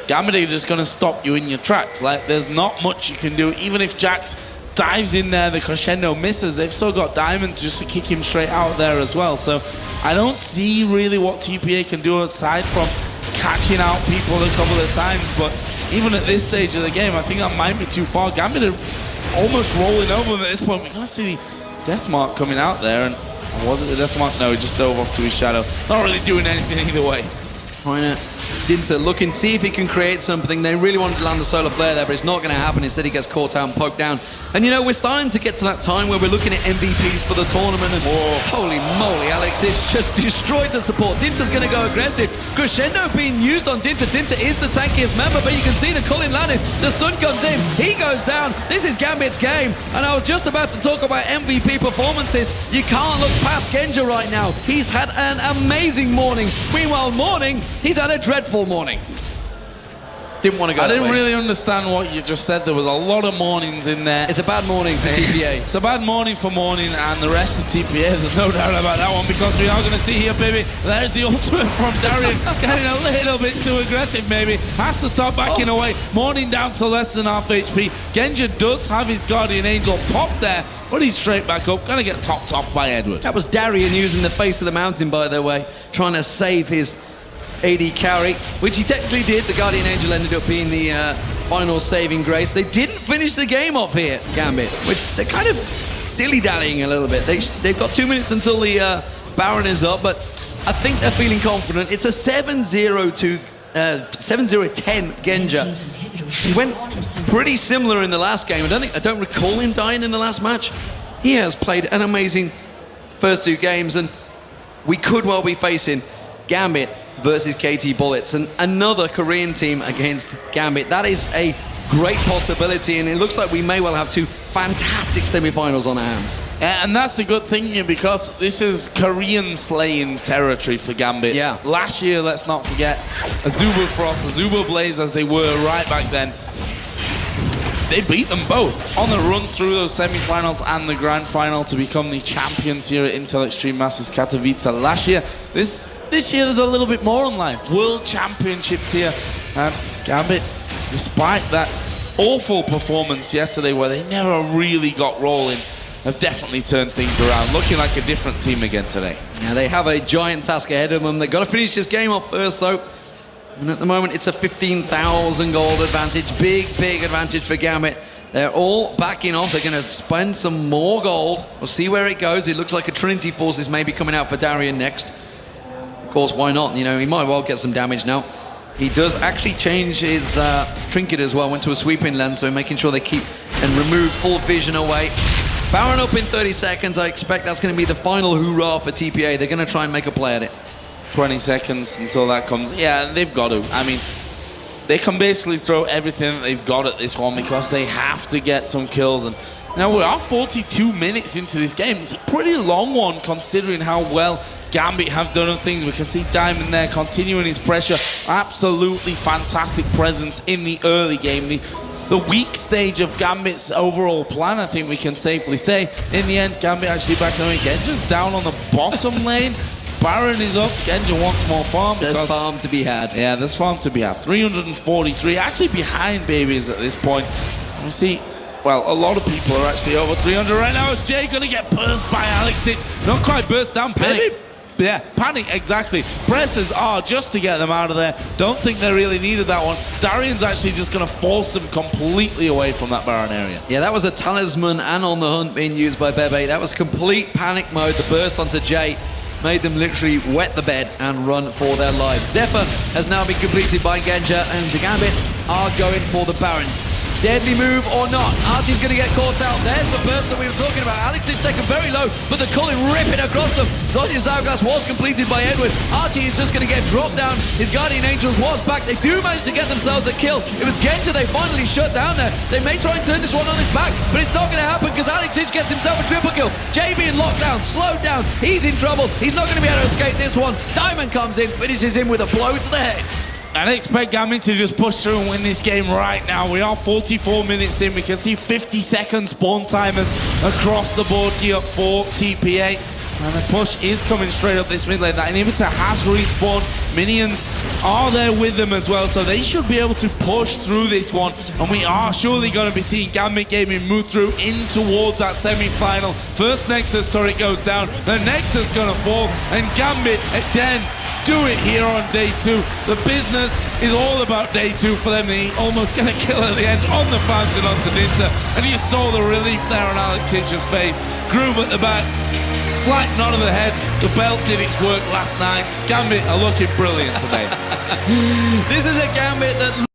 Speaker 2: Gambit are just going to stop you in your tracks. Like, there's not much you can do. Even if Jax dives in there, the crescendo misses, they've still got Diamond just to kick him straight out there as well. So I don't see really what TPA can do aside from catching out people a couple of times. But even at this stage of the game, I think that might be too far. Gambit are almost rolling over them at this point. We're going to see the death mark coming out there. And was it the death mark? No, he just dove off to his shadow. Not really doing anything either way.
Speaker 1: Trying to Dinter look and see if he can create something. They really wanted to land the solar flare there, but it's not going to happen. Instead, he gets caught out and poked down. And you know, we're starting to get to that time where we're looking at MVPs for the tournament. And holy moly, Alex has just destroyed the support. Dinter's going to go aggressive. Crescendo being used on Dinter. Dinter is the tankiest member, but you can see the Colin landed. The stun comes in. He goes down. This is Gambit's game. And I was just about to talk about MVP performances. You can't look past Genja right now. He's had an amazing morning. Meanwhile, morning, he's had a dreadful morning. Didn't want to go
Speaker 2: I
Speaker 1: that
Speaker 2: didn't
Speaker 1: way.
Speaker 2: really understand what you just said. There was a lot of mornings in there.
Speaker 1: It's a bad morning for TPA.
Speaker 2: It's a bad morning for morning, and the rest of TPA, there's no doubt about that one, because we are going to see here, baby, there's the ultimate from Darian, getting a little bit too aggressive, maybe. Has to start backing away. Morning down to less than half HP. Genja does have his Guardian Angel pop there, but he's straight back up, going to get topped off by Edward.
Speaker 1: That was Darian using the face of the mountain, by the way, trying to save his AD carry, which he technically did. The Guardian Angel ended up being the final saving grace. They didn't finish the game off here, Gambit, which they're kind of dilly-dallying a little bit. They've got 2 minutes until the Baron is up, but I think they're feeling confident. It's a 7-0-10 Genja. He went pretty similar in the last game. I don't recall him dying in the last match. He has played an amazing first 2 games, and we could well be facing Gambit versus KT Bullets, and another Korean team against Gambit. That is a great possibility, and it looks like we may well have 2 fantastic semi-finals on our hands.
Speaker 2: And that's a good thing here, because this is Korean slaying territory for Gambit.
Speaker 1: Yeah.
Speaker 2: Last year, let's not forget, Azuba Frost, Azuba Blaze, as they were right back then, they beat them both on the run through those semi-finals and the grand final to become the champions here at Intel Extreme Masters Katowice last year. This year there's a little bit more on line. World Championships here, and Gambit, despite that awful performance yesterday where they never really got rolling, have definitely turned things around, looking like a different team again today.
Speaker 1: Yeah, they have a giant task ahead of them. They've got to finish this game off first, though. And at the moment, it's a 15,000 gold advantage. Big advantage for Gambit. They're all backing off. They're going to spend some more gold. We'll see where it goes. It looks like a Trinity Force is maybe coming out for Darian next. Of course, why not? You know, he might well get some damage now. He does actually change his trinket as well. Went to a sweeping lens, so making sure they keep and remove full vision away. Baron up in 30 seconds. I expect that's going to be the final hoorah for TPA. They're going to try and make a play at it.
Speaker 2: 20 seconds until that comes. Yeah, they've got to. I mean, they can basically throw everything that they've got at this one because they have to get some kills. And now we are 42 minutes into this game. It's a pretty long one considering how well Gambit have done on things. We can see Diamond there continuing his pressure. Absolutely fantastic presence in the early game. The weak stage of Gambit's overall plan, I think we can safely say. In the end, Gambit actually back there. Genja's down on the bottom lane. Baron is up. Genja wants more farm.
Speaker 1: There's farm to be had.
Speaker 2: Yeah, there's farm to be had. 343, actually behind babies at this point. We see, well, a lot of people are actually over 300 right now. Is Jay going to get burst by Alexic? Not quite burst down. Baby. Yeah, panic, exactly. Presses are just to get them out of there. Don't think they really needed that one. Darian's actually just going to force them completely away from that Baron area.
Speaker 1: Yeah, that was a talisman and on the hunt being used by Bebe. That was complete panic mode. The burst onto Jay made them literally wet the bed and run for their lives. Zephyr has now been completed by Genja, and the Gambit are going for the Baron. Deadly move or not, Archie's going to get caught out. There's the burst that we were talking about. Alex is taken very low, but the Culling ripping across them. Sonia's Hourglass was completed by Edward. Archie is just going to get dropped down. His Guardian Angels was back. They do manage to get themselves a kill. It was Genja they finally shut down there. They may try and turn this one on his back, but it's not going to happen because Alex gets himself a triple kill. Jay being locked down, slowed down. He's in trouble. He's not going to be able to escape this one. Diamond comes in, finishes him with a blow to the head.
Speaker 2: I expect Gambit to just push through and win this game right now. We are 44 minutes in. We can see 50-second spawn timers across the board here for TPA. And the push is coming straight up this mid lane. That inhibitor has respawned. Minions are there with them as well, so they should be able to push through this one. And we are surely going to be seeing Gambit Gaming move through in towards that semi-final. First Nexus turret goes down. The Nexus going to fall. And Gambit again do it here on day 2. The business is all about day 2 for them. They almost get a kill at the end on the fountain onto Dinter. And you saw the relief there on Alex Tinch's face. Groove at the back. Slight nod of the head. The belt did its work last night. Gambit are looking brilliant today.
Speaker 1: This is a Gambit that